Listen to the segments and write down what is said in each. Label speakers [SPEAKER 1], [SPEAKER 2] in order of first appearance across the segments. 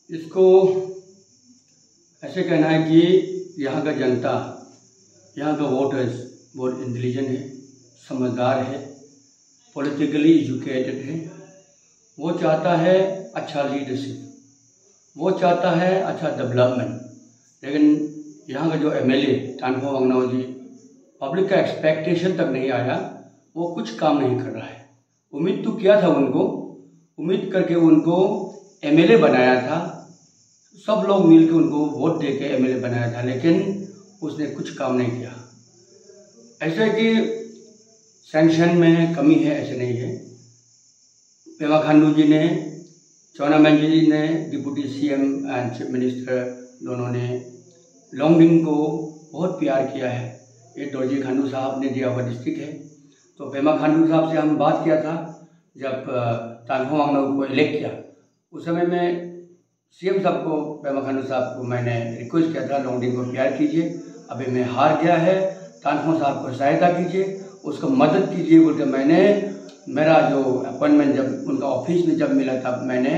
[SPEAKER 1] इसको ऐसे कहना है कि यहाँ का जनता, यहाँ का वोटर्स बहुत इंटेलिजेंट है, समझदार है, पॉलिटिकली एजुकेटेड है। वो चाहता है अच्छा लीडरशिप, वो चाहता है अच्छा डेवलपमेंट। लेकिन यहाँ का जो एमएलए तानफो वांगनाव जी पब्लिक का एक्सपेक्टेशन तक नहीं आया, वो कुछ काम नहीं कर रहा है। उम्मीद तो किया था उनको, उम्मीद करके उनको एमएलए बनाया था, सब लोग मिलकर उनको वोट देके एमएलए बनाया था, लेकिन उसने कुछ काम नहीं किया। ऐसे कि सैंक्शन में कमी है ऐसे नहीं है। पेमा खांडू जी ने, चौनामेन जी ने, deputy CM and chief minister दोनों ने लोंगडिंग को बहुत प्यार किया है। ये दोरजी खांडू साहब ने दिया हुआ डिस्ट्रिक्ट है। तो पेमा खांडू साहब से हम बात किया था जब तानफो वांगनाव को इलेक्ट किया, उस समय में सीएम साहब को, पेमा खांडू साहब को मैंने रिक्वेस्ट किया था लोंगडिंग को प्यार कीजिए, अभी मैं हार गया है, तानफो साहब को सहायता कीजिए, उसको मदद कीजिए बोलकर मैंने मेरा जो अपॉइंटमेंट जब उनका ऑफिस में जब मिला था मैंने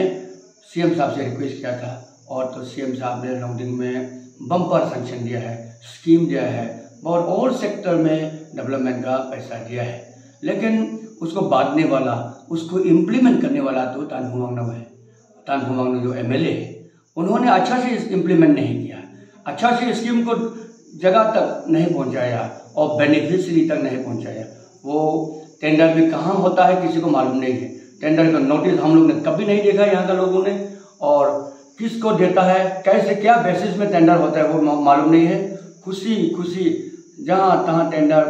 [SPEAKER 1] सीएम साहब से रिक्वेस्ट किया था। और तो सीएम साहब ने लोंगडिंग में बम्पर सैंक्शन दिया है, स्कीम दिया है और ऑल सेक्टर में डेवलपमेंट का पैसा दिया है। लेकिन उसको बांटने वाला, उसको इम्प्लीमेंट करने वाला तो तानफो वांगनाव है। तानफो वांगनाव जो एमएलए है, उन्होंने अच्छा से इम्प्लीमेंट नहीं किया, अच्छा से स्कीम को जगह तक नहीं पहुंचाया और बेनिफिशियरी तक नहीं पहुंचाया। वो टेंडर भी कहाँ होता है किसी को मालूम नहीं है। टेंडर का नोटिस हम लोग ने कभी नहीं देखा यहाँ का लोगों ने, और किसको देता है, कैसे क्या बेसिस में टेंडर होता है वो मालूम नहीं है। खुशी जहाँ तहाँ टेंडर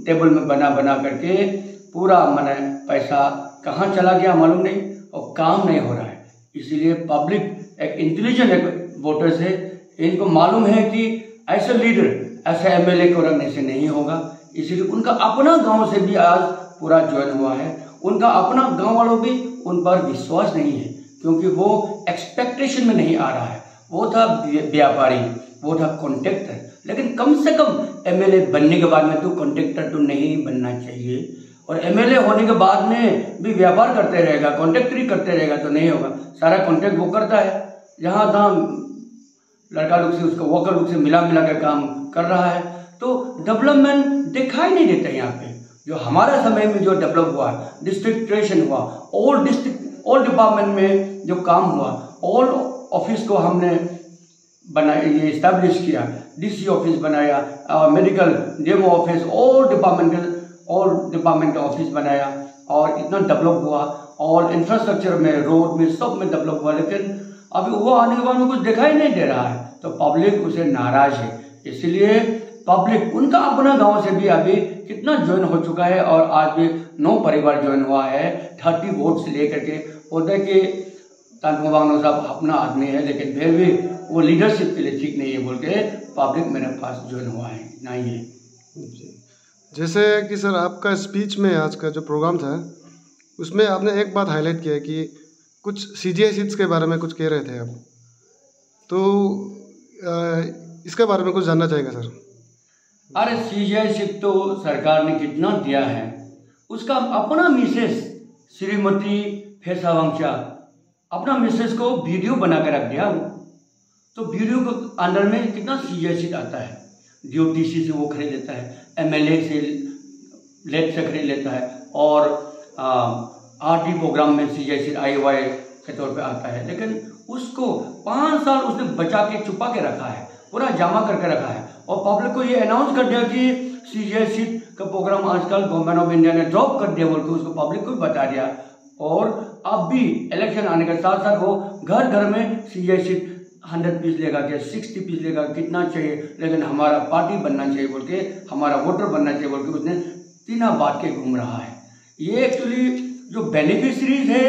[SPEAKER 1] टेबल में बना करके पूरा मैंने पैसा कहाँ चला गया मालूम नहीं और काम नहीं हो रहा है। इसीलिए पब्लिक एक इंटेलिजेंट एक वोटर्स है, इनको मालूम है कि ऐसे लीडर, ऐसे एमएलए को रखने से नहीं होगा। इसीलिए उनका अपना गांव से भी आज पूरा ज्वाइन हुआ है। उनका अपना गांव वालों भी उन पर विश्वास नहीं है, क्योंकि वो एक्सपेक्टेशन में नहीं आ रहा है। वो था व्यापारी, वो था कॉन्ट्रैक्टर, लेकिन कम से कम एमएलए बनने के बाद में तो कॉन्ट्रैक्टर तो नहीं बनना चाहिए। और एमएलए होने के बाद में भी व्यापार करते रहेगा, कॉन्ट्रैक्टरी करते रहेगा तो नहीं होगा। सारा कॉन्ट्रैक्ट वो करता है, जहाँ तहाँ लड़का लोग से, उसको वर्कर लोग से मिला कर काम कर रहा है। तो डेवलपमेंट दिखाई नहीं देता यहाँ पे। जो हमारा समय में जो डेवलप हुआ, डिस्ट्रिक्ट क्रिएशन हुआ, ऑल डिपार्टमेंट में जो काम हुआ, ऑल ऑफिस को हमने बनाया, ये इस्टेब्लिश किया, डीसी ऑफिस बनाया, medical demo office, all department का ऑफिस बनाया और इतना डेवलप हुआ। और इंफ्रास्ट्रक्चर में, रोड में, सब में डेवलप हुआ। लेकिन अभी वो आने के बाद में कुछ दिखाई नहीं दे रहा है, तो पब्लिक उसे नाराज है। इसलिए पब्लिक उनका अपना गांव से भी अभी कितना ज्वाइन हो चुका है और आज भी 9 परिवार ज्वाइन हुआ है 30 वोट से लेकर के। होता कि तानफो वांगनाव साहब अपना आदमी है, लेकिन फिर भी वो लीडरशिप के लिए ठीक नहीं है बोल के पब्लिक मेरे पास ज्वाइन हुआ है, इतना ही है।
[SPEAKER 2] जैसे कि सर आपका स्पीच में आज का जो प्रोग्राम था उसमें आपने एक बात हाईलाइट किया कि कुछ सीजीआई सीट्स के बारे में कुछ कह रहे थे आप, तो इसके बारे में कुछ जानना चाहेगा सर।
[SPEAKER 1] अरे सीजीआई सीट तो सरकार ने कितना दिया है, उसका अपना मिसेस श्रीमती फेसा वांगचा अपना मिसेस को वीडियो बना कर रख दिया। वो तो वीडियो को अंदर में कितना सीजीआई सीट आता है, डीओटीसी से वो खरीद लेता है, एमएलए से लेट से खरीद लेता है, और आरटी प्रोग्राम में सीजीआई सीट आईवाई के तौर पे आता है। लेकिन उसको 5 साल उसने बचा के छुपा के रखा है, पूरा जमा करके रखा है, और पब्लिक को ये अनाउंस कर दिया कि सीजीआई सीट का प्रोग्राम आजकल गवर्नमेंट ऑफ इंडिया ने ड्रॉप कर दिया बोल के उसको पब्लिक को बता दिया। और अब भी इलेक्शन आने के साथ साथ वो घर घर में सीजीआई सीट 100 पीस लेगा क्या, 60 पीस लेगा, कितना चाहिए, लेकिन हमारा पार्टी बनना चाहिए बोल के, हमारा वोटर बनना चाहिए बोल के उसने तीना बांट के घूम रहा है। ये एक्चुअली जो बेनिफिशरीज है,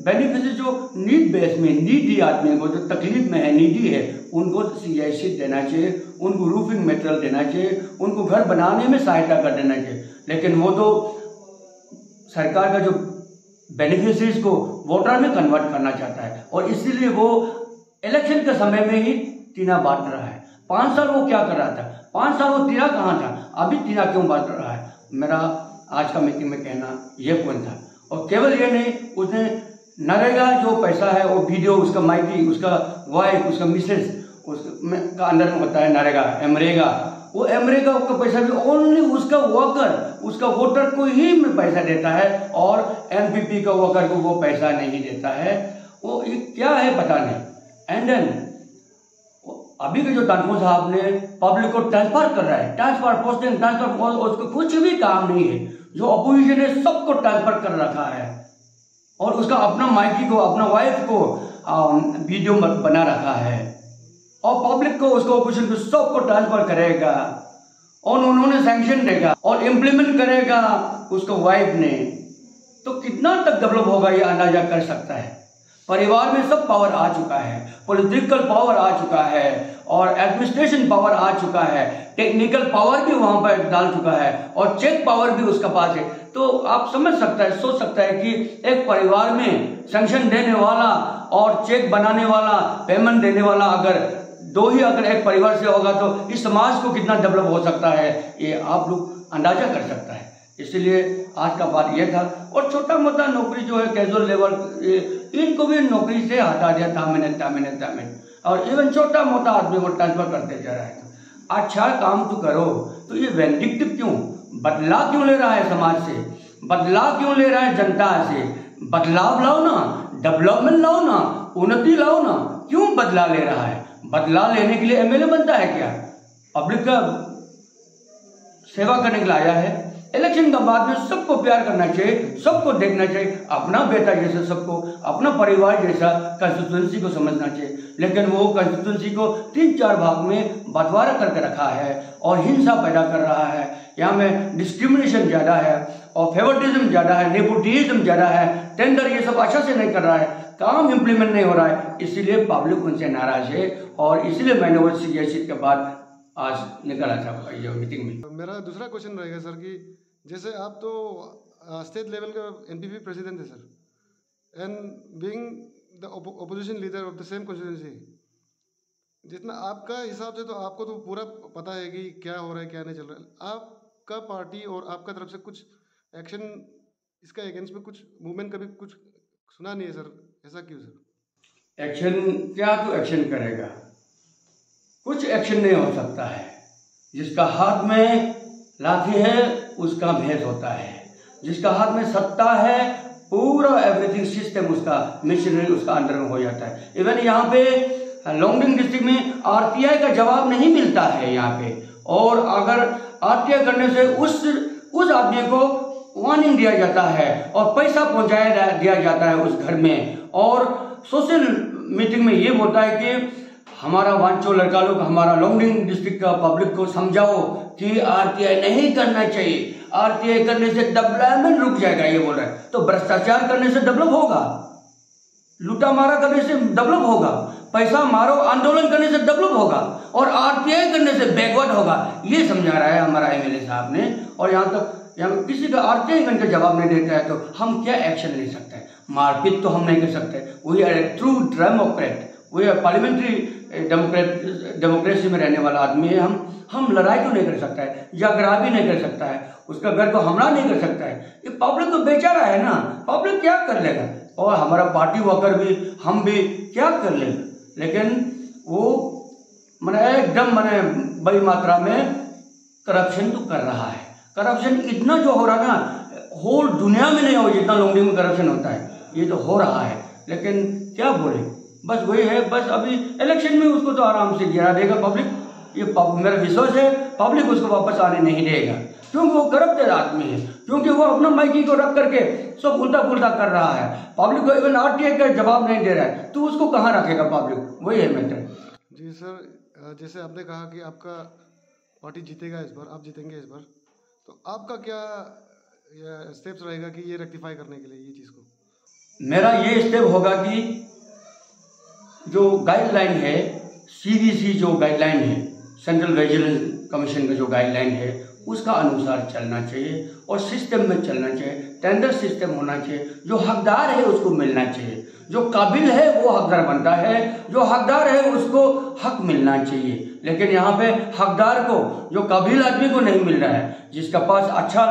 [SPEAKER 1] बेनिफिशरी जो नीड बेस में, नीडी आदमी को जो तकलीफ में है, नीडी है, उनको सीजीआई सीट देना चाहिए, उनको रूफिंग मटेरियल देना चाहिए, उनको घर बनाने में सहायता कर देना चाहिए। लेकिन वो तो सरकार का जो बेनिफिशरीज को वोटर में कन्वर्ट करना चाहता है, और इसीलिए वो इलेक्शन के समय में ही टीना बांट रहा है। 5 साल वो क्या कर रहा था, 5 साल वो टीना कहाँ था, अभी टीना क्यों बांट रहा है। मेरा आज का मीटिंग में कहना ये पॉइंट था। और केवल ये नहीं, उसने नरेगा जो पैसा है वो वीडियो, उसका माइकी, उसका वाइफ, उसका मिसेस का अंदर में होता है नरेगा, एमरेगा। वो एमरेगा का पैसा भी ओनली उसका वर्कर, उसका वोटर को ही पैसा देता है, और एमपीपी का वर्कर को वो पैसा नहीं देता है। वो क्या है पता नहीं। एंड देन अभी के जो तानपुर साहब ने पब्लिक को ट्रांसफर कर रहा है, ट्रांसफर पोस्टिंग, ट्रांसफर, उसको कुछ भी काम नहीं है। जो अपोजिशन है सबको ट्रांसफर कर रखा है, और उसका अपना माइकी को, अपना वाइफ को वीडियो बना रखा है, और पब्लिक को, उसको ऑपोजिशन को सबको ट्रांसफर करेगा, और उन्होंने सैंक्शन देगा और इम्प्लीमेंट करेगा उसको वाइफ ने। तो कितना तक डेवलप होगा ये अंदाजा कर सकता है। परिवार में सब पावर आ चुका है, पॉलिटिकल पावर आ चुका है, और एडमिनिस्ट्रेशन पावर आ चुका है, टेक्निकल पावर भी वहां पर डाल चुका है, और चेक पावर भी उसका पास है। तो आप समझ सकता है, सोच सकता है कि एक परिवार में सैंक्शन देने वाला और चेक बनाने वाला, पेमेंट देने वाला अगर दो ही अगर एक परिवार से होगा तो इस समाज को कितना डेवलप हो सकता है, ये आप लोग अंदाजा कर सकता है। इसलिए आज का बात यह था। और छोटा मोटा नौकरी जो है कैजुअल लेवल, इनको भी नौकरी से हटा दिया था। और इवन छोटा मोटा आदमी को ट्रांसफर करते जा रहा है। अच्छा काम तो करो, तो ये वेंडिक्टिव क्यों? बदलाव क्यों ले रहा है समाज से? बदलाव क्यों ले रहा है जनता से? बदलाव लाओ ना, डेवलपमेंट लाओ ना, उन्नति लाओ ना। क्यों बदलाव ले रहा है? बदलाव लेने के लिए एमएलए बनता है क्या? पब्लिक का सेवा करने के लिए आया है। इलेक्शन के बाद में सबको प्यार करना चाहिए, सबको देखना चाहिए, अपना बेटा जैसा, सबको अपना परिवार जैसा कंस्टिट्यूंसी को समझना चाहिए। लेकिन वो कंस्टिट्यूंसी को 3-4 भाग में बंटवारा करके रखा है और हिंसा पैदा कर रहा है। यहाँ में डिस्क्रिमिनेशन ज़्यादा है और फेवरटिज्म ज़्यादा है, नेपोटिज्म ज़्यादा है, टेंडर ये सब अच्छा से नहीं कर रहा है, काम इम्प्लीमेंट नहीं हो रहा है। इसीलिए पब्लिक उनसे नाराज है, और इसीलिए मैंने वो सीट के बाद आज निकला था ये मीटिंग में।
[SPEAKER 2] मेरा दूसरा क्वेश्चन रहेगा सर कि जैसे आप तो स्टेट लेवल का एनपीपी प्रेसिडेंट है sir, and being the opposition leader of the same constituency, जितना आपका हिसाब से तो आपको तो पूरा पता है कि क्या हो रहा है क्या नहीं चल रहा है। आपका पार्टी और आपका तरफ से कुछ एक्शन इसका अगेंस्ट में कुछ मूवमेंट कभी कुछ सुना नहीं है सर, ऐसा क्यों सर?
[SPEAKER 1] एक्शन क्या, तो एक्शन करेगा, कुछ एक्शन नहीं हो सकता है। जिसका हाथ में लाठी है उसका भेद होता है, जिसका हाथ में सत्ता है पूरा एवरीथिंग सिस्टम उसका मिशनरी उसका अंडर में हो जाता है। इवन यहाँ पे लोंगडिंग डिस्ट्रिक्ट में आरटीआई का जवाब नहीं मिलता है यहाँ पे, और अगर आरटीआई करने से उस आदमी को वार्निंग दिया जाता है और पैसा पहुंचाया दिया जाता है उस घर में, और सोशल मीटिंग में ये बोलता है कि हमारा वांचो लड़का लोग, हमारा लोंगडिंग डिस्ट्रिक्ट का पब्लिक को समझाओ कि आरटीआई नहीं करना चाहिए, आरटीआई करने से डेवलपमेंट रुक जाएगा, ये बोल रहा है। तो भ्रष्टाचार करने से डेवलप होगा, लूटा मारा करने से डेवलप होगा, पैसा मारो आंदोलन करने से डेवलप होगा, और आरटीआई करने से बैकवर्ड होगा, ये समझा रहा है हमारा एमएलए साहब ने। और यहाँ किसी का आरटीआई करने का जवाब नहीं देता है तो हम क्या एक्शन ले सकते हैं? मारपीट तो हम नहीं कर सकते। We are a true democrat, we are parliamentary democracy में रहने वाला आदमी है। हम लड़ाई तो नहीं कर सकता है, झगड़ा भी नहीं कर सकता है, उसका घर को हमला नहीं कर सकता है। ये पब्लिक तो बेचारा है ना, पब्लिक क्या कर लेगा? और हमारा पार्टी वर्कर भी, हम भी क्या कर लेंगे? लेकिन वो एकदम बड़ी मात्रा में करप्शन तो कर रहा है। करप्शन इतना जो हो रहा है ना, होल दुनिया में नहीं हो जितना लोंगडिंग में करप्शन होता है, ये तो हो रहा है। लेकिन क्या बोले, बस वही है। बस अभी इलेक्शन में उसको तो आराम से गिरा देगा पब्लिक, ये मेरा विश्वास है। पब्लिक उसको वापस आने नहीं देगा, क्योंकि वो करप्टेड आदमी है, क्योंकि वो अपना माइकी को रख करके सब उल्टा पुल्टा कर रहा है। पब्लिक को इवन आरटीआई का जवाब नहीं दे रहा है, तो उसको कहाँ रखेगा पब्लिक? वही है मैटर।
[SPEAKER 2] जी सर, जैसे आपने कहा कि आपका पार्टी जीतेगा इस बार, आप जीतेंगे इस बार, तो आपका क्या स्टेप्स रहेगा कि ये रेक्टिफाई करने के लिए ये चीज़ को?
[SPEAKER 1] मेरा ये स्टेप होगा कि जो गाइडलाइन है, सीवीसी जो गाइडलाइन है, सेंट्रल विजिलेंस कमीशन का जो गाइडलाइन है, उसका अनुसार चलना चाहिए और सिस्टम में चलना चाहिए। टेंडर सिस्टम होना चाहिए, जो हकदार है उसको मिलना चाहिए, जो काबिल है वो हकदार बनता है, जो हकदार है उसको हक मिलना चाहिए। लेकिन यहाँ पे हकदार को, जो काबिल आदमी को नहीं मिल रहा है, जिसका पास अच्छा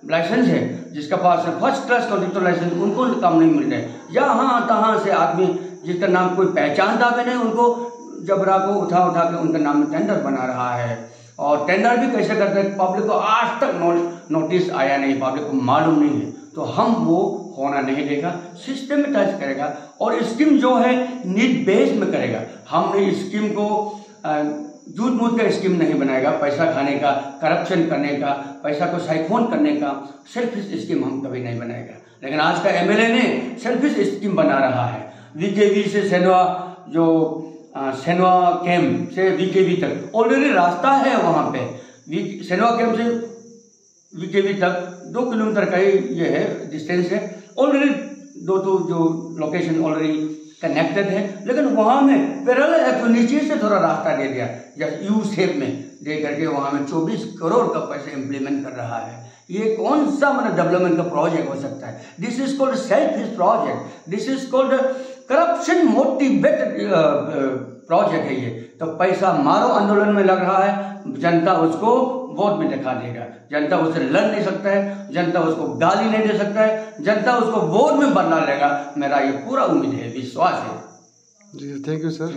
[SPEAKER 1] लाइसेंस है, जिसका पास फर्स्ट क्लास कंडक्टर लाइसेंस, उनको काम नहीं मिल रहा है। यहाँ तहाँ से आदमी जिसका नाम कोई पहचानता भी नहीं, उनको जबरा को उठा के उनका नाम में टेंडर बना रहा है। और टेंडर भी कैसे करते हैं, पब्लिक को आज तक नोटिस आया नहीं, पब्लिक को मालूम नहीं है। तो हम वो होना नहीं देगा, सिस्टमेटाइज करेगा और स्कीम जो है नीड बेस में करेगा। हमने स्कीम को झूठ मूठ का स्कीम नहीं बनाएगा, पैसा खाने का, करप्शन करने का, पैसा को साइफोन करने का सेल्फिश स्कीम हम कभी नहीं बनाएगा। लेकिन आज का एमएलए ने सेल्फिश स्कीम बना रहा है। वीकेवी से सेनवा, जो सेनवा कैंप से वीकेवी तक ऑलरेडी रास्ता है, वहाँ पे सेनवा कैंप से वीकेवी तक 2 किलोमीटर का ही ये है डिस्टेंस है। ऑलरेडी दो जो लोकेशन ऑलरेडी कनेक्टेड है, लेकिन वहाँ में पैरेलल नीचे से थोड़ा रास्ता दे दिया, जैसे यू शेप में दे करके वहाँ में 24 करोड़ का पैसा इम्प्लीमेंट कर रहा है। ये कौन सा मतलब डेवलपमेंट का प्रोजेक्ट हो सकता है? This is called selfish project, this is called corruption motivated project है ये। तो पैसा मारो आंदोलन में लग रहा है, जनता उसको वोट में दिखा देगा, जनता उससे लड़ नहीं सकता है, जनता उसको गाली नहीं दे सकता है, जनता उसको वोट में बदला लेगा। मेरा ये पूरा उम्मीद है, विश्वास है।
[SPEAKER 2] जी थैंक यू सर।